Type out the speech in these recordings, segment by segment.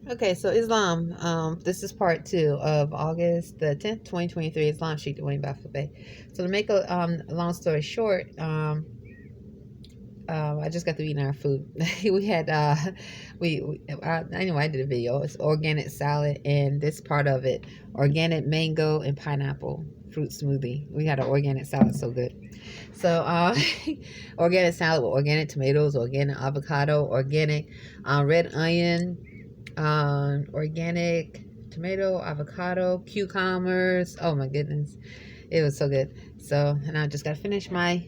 Okay, so Islam. This is part two of August the 10th, 2023. Islam Sheikh Dwayne Baffabe. So to make a long story short, I just got to eating our food. we had anyway, I did a video. It's organic salad, and this part of it, organic mango and pineapple fruit smoothie. We had an organic salad, so good. So organic salad with organic tomatoes, organic avocado, organic red onion, organic tomato, avocado, cucumbers. Oh my goodness, it was so good. So, and I just got to finish my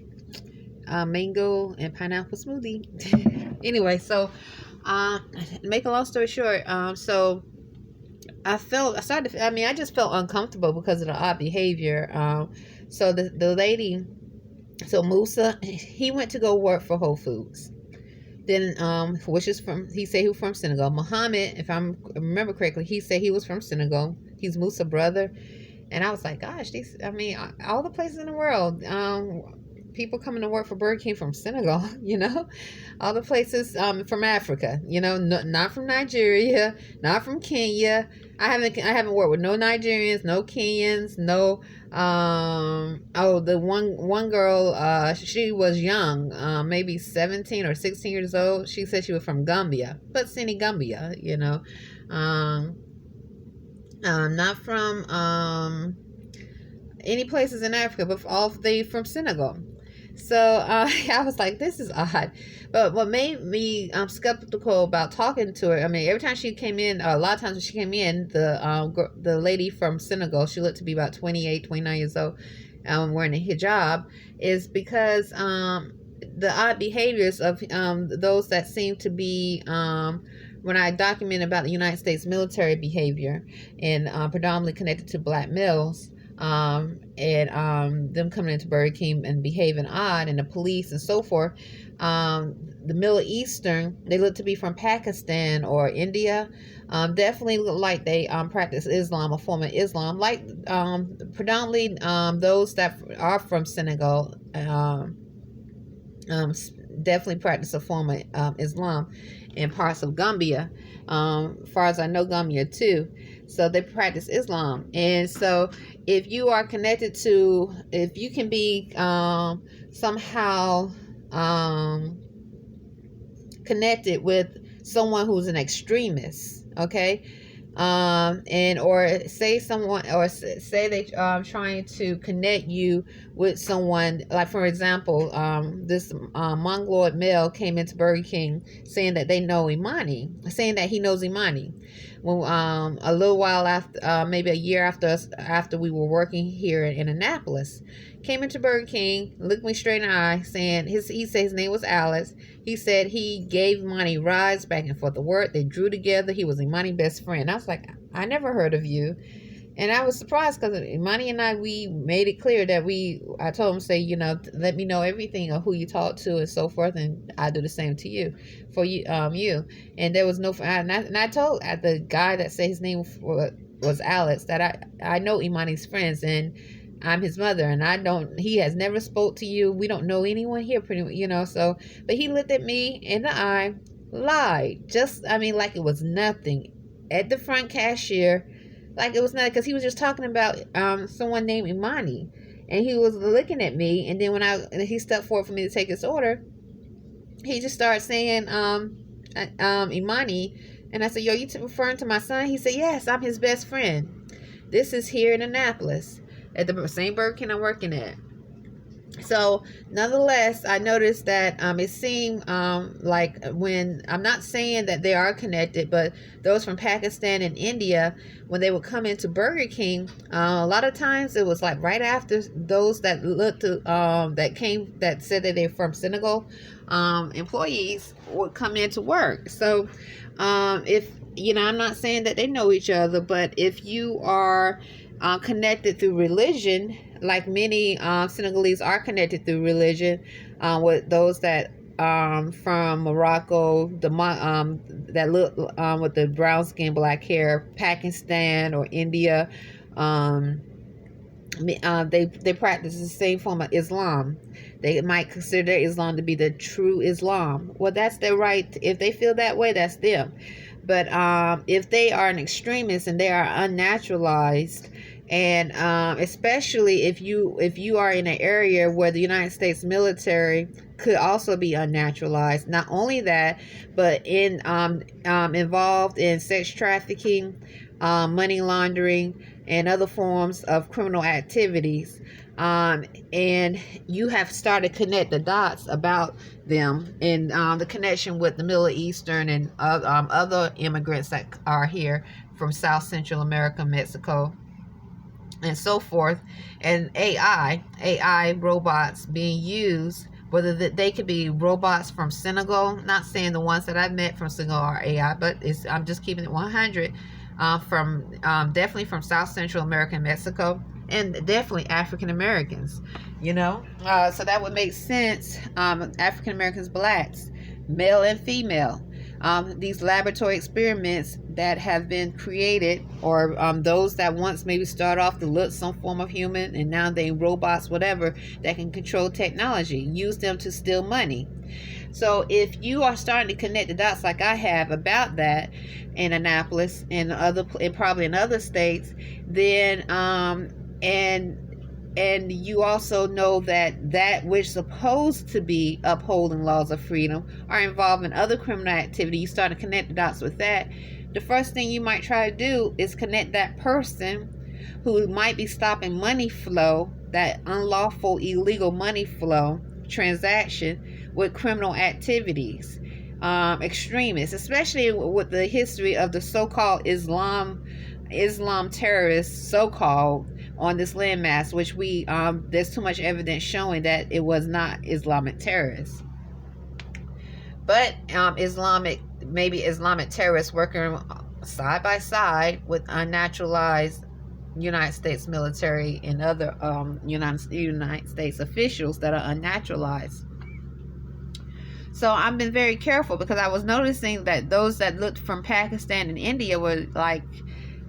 mango and pineapple smoothie. Anyway, so make a long story short, so I just felt uncomfortable because of the odd behavior. So the lady, so Musa, he went to go work for Whole Foods. Then, which is he said he was from Senegal. Muhammad, if I remember correctly, he said he was from Senegal. He's Musa's brother. And I was like, gosh, all the places in the world, people coming to work for Burger King from Senegal, all the places from Africa, not from Nigeria, not from Kenya. I haven't worked with no Nigerians, no Kenyans, no the one girl, she was young, maybe 17 or 16 years old. She said she was from Gambia, but Senegambia, not from any places in Africa, but all they from Senegal. So I was like, this is odd. But what made me skeptical about talking to her, every time she came in, a lot of times when she came in, the lady from Senegal, she looked to be about 28, 29 years old, wearing a hijab, is because the odd behaviors of those that seem to be, when I document about the United States military behavior and predominantly connected to black males, and them coming into Burger King and behaving odd, and the police and so forth. The Middle Eastern, they look to be from Pakistan or India. Definitely look like they practice Islam, a form of Islam, like predominantly those that are from Senegal. Definitely practice a form of Islam in parts of Gambia. As far as I know, Gambia too. So they practice Islam. And so if you are connected to, if you can be somehow connected with someone who's an extremist, okay? And or say they trying to connect you with someone, like for example, this mongoloid male came into Burger King saying that they know Imani, saying that he knows Imani. When a little while after, maybe a year after we were working here in Annapolis, came into Burger King, looked me straight in the eye, saying he said his name was Alex. He said he gave Imani rides back and forth to work. They drew together. He was Imani's best friend. I was like, I never heard of you. And I was surprised because Imani and I, we made it clear that I told him, say, let me know everything of who you talk to and so forth, and I do the same to you, for you. And there was no, and I told the guy that said his name was Alex that I know Imani's friends, and I'm his mother, and he has never spoke to you. We don't know anyone here, pretty much, so, but he looked at me in the eye, lied, like it was nothing, at the front cashier, like it was not, because he was just talking about someone named Imani, and he was looking at me, and then when he stepped forward for me to take his order, he just started saying Imani, and I said, yo, you referring to my son? He said, yes, I'm his best friend. This is here in Annapolis, at the same Burger King I'm working at. So nonetheless, I noticed that it seemed like, when, I'm not saying that they are connected, but those from Pakistan and India, when they would come into Burger King, a lot of times it was like right after those that looked to, that said that they're from Senegal, employees would come in to work. So if I'm not saying that they know each other, but if you are connected through religion, like many Senegalese are connected through religion, with those that from Morocco, that look with the brown skin, black hair, Pakistan or India, they practice the same form of Islam. They might consider Islam to be the true Islam. Well, that's their right. If they feel that way, that's them. But if they are an extremist and they are unnaturalized, and especially if you are in an area where the United States military could also be unnaturalized. Not only that, but involved in sex trafficking, money laundering, and other forms of criminal activities. And you have started to connect the dots about them, and the connection with the Middle Eastern and other immigrants that are here from South Central America, Mexico, and so forth, and AI robots being used, whether they could be robots from Senegal. Not saying the ones that I've met from Senegal are AI, but I'm just keeping it 100. From definitely from South Central America and Mexico, and definitely African Americans, so that would make sense. African Americans, blacks, male and female. These laboratory experiments that have been created, or those that once maybe start off to look some form of human, and now they robots, whatever, that can control technology, use them to steal money. So if you are starting to connect the dots like I have about that in Annapolis and probably in other states, then and you also know that which is supposed to be upholding laws of freedom are involved in other criminal activity, you start to connect the dots with that. The first thing you might try to do is connect that person who might be stopping money flow, that unlawful, illegal money flow transaction, with criminal activities. Extremists, especially with the history of the so-called Islam terrorists, so-called, on this landmass, which there's too much evidence showing that it was not Islamic terrorists, but Islamic terrorists working side by side with unnaturalized United States military and other United States officials that are unnaturalized. So I've been very careful, because I was noticing that those that looked from Pakistan and India were like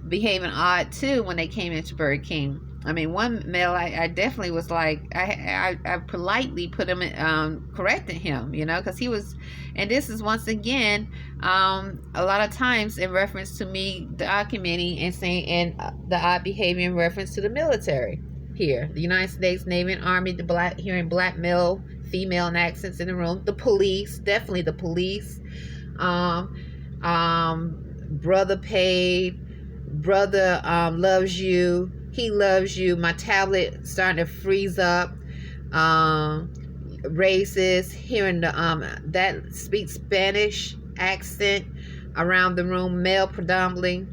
behaving odd too when they came into Burger King. I mean, one male, I definitely was like, I politely put him corrected him, because he was, and this is once again a lot of times in reference to me documenting and saying, and the odd behavior in reference to the military here, the United States Navy and Army, hearing black male, female and accents in the room, the police, definitely the police, brother paid, brother loves you, he loves you, my tablet starting to freeze up, racist, hearing the that speaks Spanish accent around the room, male predominantly,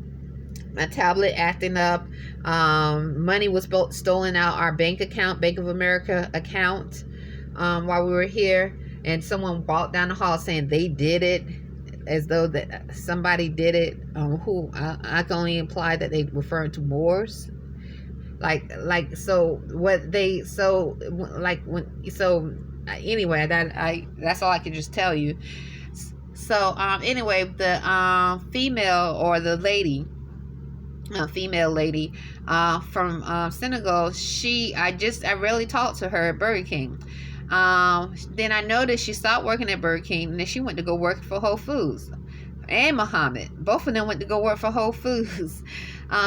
my tablet acting up, money was stolen out our bank of America account, while we were here, and someone walked down the hall saying they did it, as though that somebody did it, who I can only imply that they referring to Moors, anyway, that's all I can just tell you. So anyway, the female, or the lady, female lady from Senegal, I rarely talked to her at Burger King. Then I noticed she stopped working at Burger King, and then she went to go work for Whole Foods. And Muhammad, both of them went to go work for Whole Foods.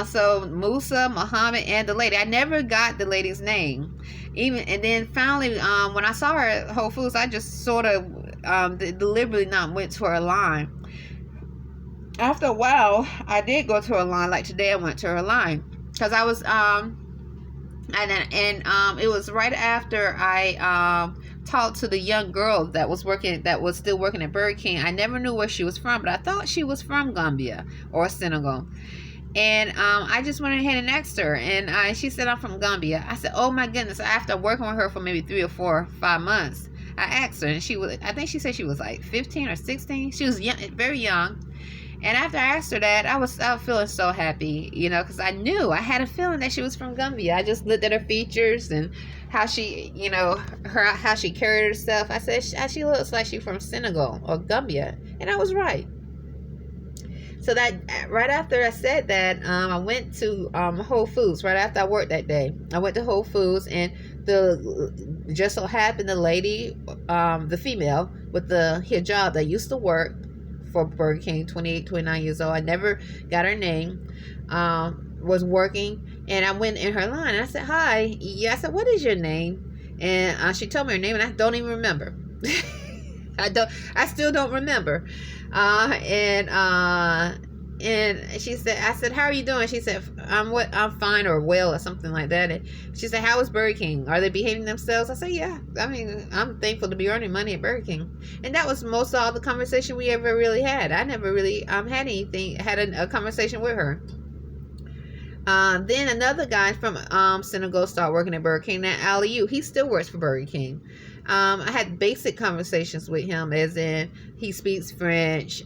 So Musa, Muhammad, and the lady, I never got the lady's name. And then finally, when I saw her at Whole Foods, I just sort of deliberately not went to her line. After a while, I did go to her line. Like today, I went to her line, because I was it was right after I talked to the young girl that was still working at Burger King. I never knew where she was from, but I thought she was from Gambia or Senegal. And I just went ahead and asked her, and she said, I'm from Gambia. I said, oh my goodness. After working with her for maybe 3 or 4 or 5 months, I asked her, and I think she said she was like 15 or 16. She was young, very young. And after I asked her that, I was feeling so happy, because I had a feeling that she was from Gambia. I just looked at her features and how she, how she carried herself. I said, she looks like she's from Senegal or Gambia. And I was right. So that right after I said that, I went to Whole Foods right after I worked that day. I went to Whole Foods, and just so happened the lady, the female with the hijab that used to work for Burger King, 28, 29 years old. I never got her name. Was working, and I went in her line, and I said, hi. Yeah, I said, what is your name? And she told me her name, and I don't even remember. I still don't remember. And she said, I said, how are you doing? She said, I'm fine, or well, or something like that. And she said, how is Burger King? Are they behaving themselves? I said, yeah. I mean, I'm thankful to be earning money at Burger King. And that was most of all the conversation we ever really had. I never really had a conversation with her. Then another guy from Senegal started working at Burger King. Now, Aliou, he still works for Burger King. I had basic conversations with him, as in he speaks French.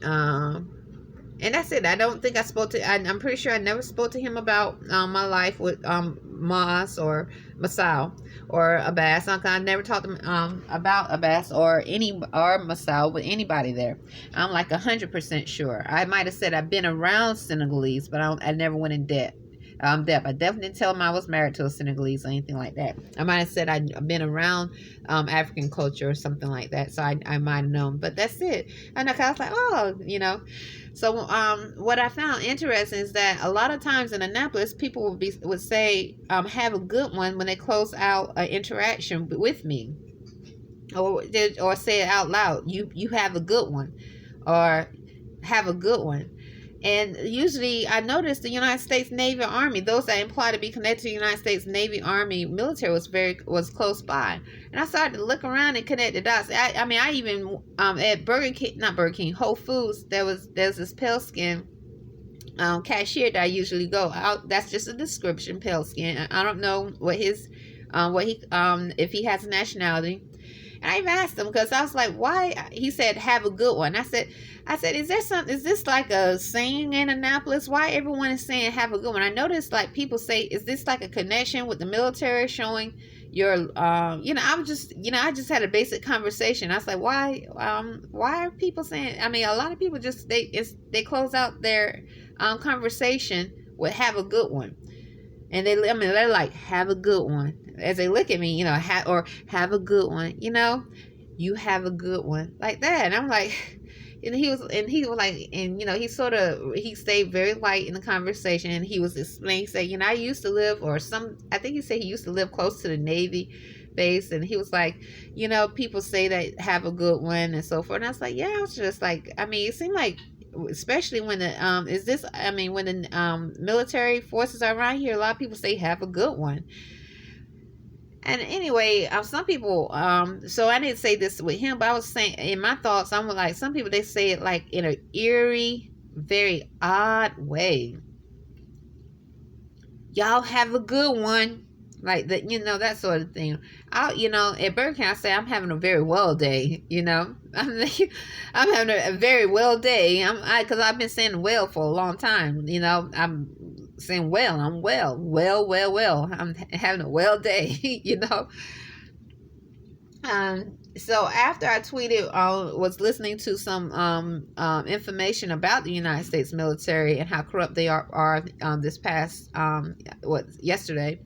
And that's it. I don't think I spoke to. I'm pretty sure I never spoke to him about my life with Mas or Masao or Abbas. I never talked to him about Abbas or Masao with anybody there. I'm like 100% sure. I might have said I've been around Senegalese, but I never went in depth. I definitely didn't tell him I was married to a Senegalese or anything like that. I might have said I've been around African culture or something like that, so I might have known. But that's it. And I was like, oh, you know. So what I found interesting is that a lot of times in Annapolis, people would say, have a good one when they close out an interaction with me, or say it out loud. You have a good one, or have a good one. And usually I noticed the United States Navy Army, those that imply to be connected to the United States Navy Army military was close by. And I started to look around and connect the dots. I even at Whole Foods, there's this pale skin cashier that I usually go out. That's just a description, pale skin. I don't know if he has a nationality. And I even asked him, because I was like, why? He said, have a good one. I said, is this like a saying in Annapolis? Why everyone is saying have a good one? I noticed like people say, is this like a connection with the military, showing your, I just had a basic conversation. I was like, why are people saying, I mean, a lot of people just, they close out their conversation with have a good one. And they're like, have a good one. As they look at me, have a good one, you have a good one, like that. And I'm like, and he was like, and he stayed very light in the conversation, and he was explaining, he said, I used to live, I think he said he used to live close to the Navy base, and he was like, people say that have a good one and so forth. And I was like, yeah. I was just like, I mean, it seemed like, especially when when the military forces are around here, a lot of people say have a good one. And anyway, some people, so I didn't say this with him, but I was saying in my thoughts, I'm like, some people, they say it like in an eerie, very odd way. Y'all have a good one. Like that, that sort of thing. At Burger King, I say I'm having a very well day. I'm having a very well day. Because I've been saying well for a long time. I'm saying well. I'm well. I'm having a well day. So after I tweeted, was listening to some information about the United States military and how corrupt they are this past yesterday.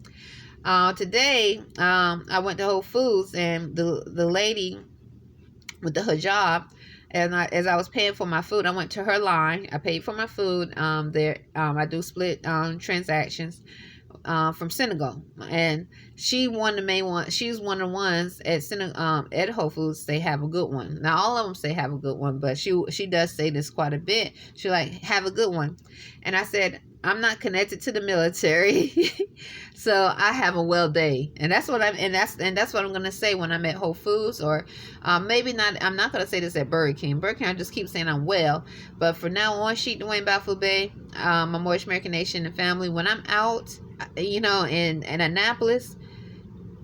Today, I went to Whole Foods, and the lady with the hijab, and as I was paying for my food, I went to her line. I paid for my food. I do split transactions from Senegal, and she's one of the ones at Whole Foods say have a good one. Now all of them say have a good one, but she does say this quite a bit. She like, have a good one. And I said, I'm not connected to the military, so I have a well day, and that's what I'm gonna say when I'm at Whole Foods, or maybe not. I'm not gonna say this at Burger King. Burger King, I just keep saying I'm well, but for now on, Sheikh Dwayne Bafubay, my Moorish American Nation and family. When I'm out, in Annapolis,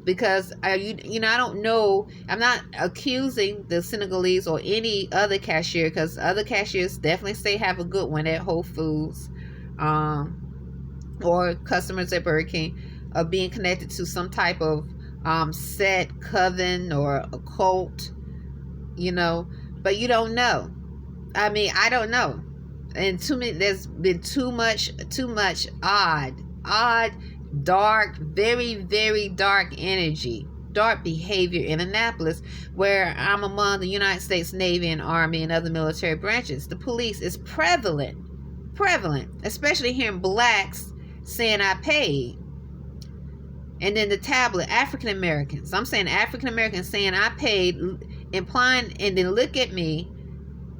because I don't know. I'm not accusing the Senegalese or any other cashier, because other cashiers definitely say have a good one at Whole Foods. Or customers at Burger King of being connected to some type of set coven or a cult, but you don't know. I mean, I don't know. And there's been too much odd, dark, very, very dark energy dark behavior in Annapolis, where I'm among the United States Navy and Army and other military branches. The police is prevalent, especially hearing blacks saying I paid. And then the tablet, African Americans. I'm saying African Americans saying I paid, implying, and then look at me,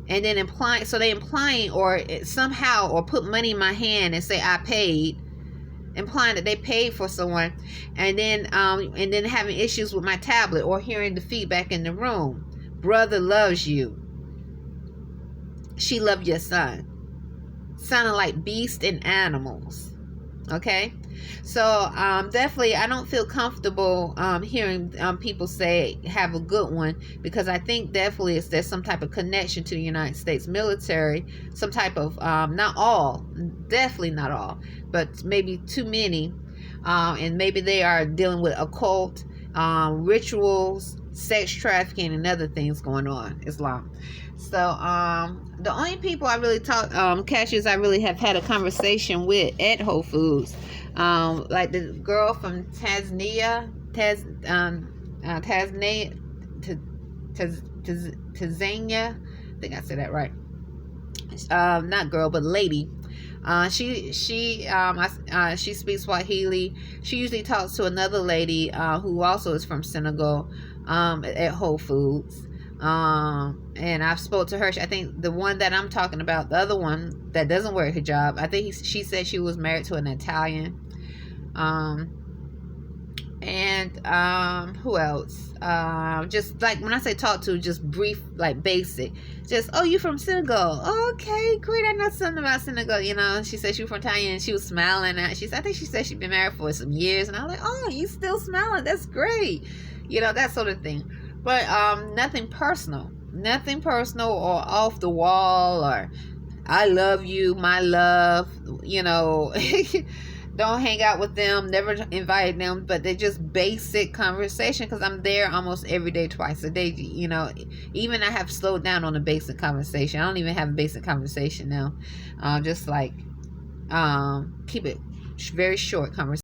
and then implying, so they implying or somehow, or put money in my hand and say I paid, implying that they paid for someone, and then having issues with my tablet or hearing the feedback in the room. Brother loves you. She loved your son. Sounding like beasts and animals. Okay, so definitely I don't feel comfortable hearing people say have a good one, because I think definitely there's some type of connection to the United States military, some type of not all, definitely not all, but maybe too many, and maybe they are dealing with occult rituals, sex trafficking, and other things going on, Islam. So the only people I really cashiers I really have had a conversation with at Whole Foods, like the girl from Tanzania, Tanzania, I think I said that right. Not girl, but lady. She speaks Swahili. She usually talks to another lady who also is from Senegal at Whole Foods. And I've spoke to her. I think the one that I'm talking about, the other one that doesn't wear hijab, I think she said she was married to an Italian. And who else? Just like when I say talk to, just brief, like basic. Just, oh, you from Senegal? Oh, okay, great. I know something about Senegal. You know, she said she was from Thailand. She was smiling. I think she said she'd been married for some years. And I was like, oh, you still smiling? That's great. You know, that sort of thing. But nothing personal or off the wall, or I love you, my love, you know. Don't hang out with them, never invite them, but they're just basic conversation, because I'm there almost every day, twice a day, you know. Even I have slowed down on the basic conversation. I don't even have a basic conversation now. Just like keep it very short conversation.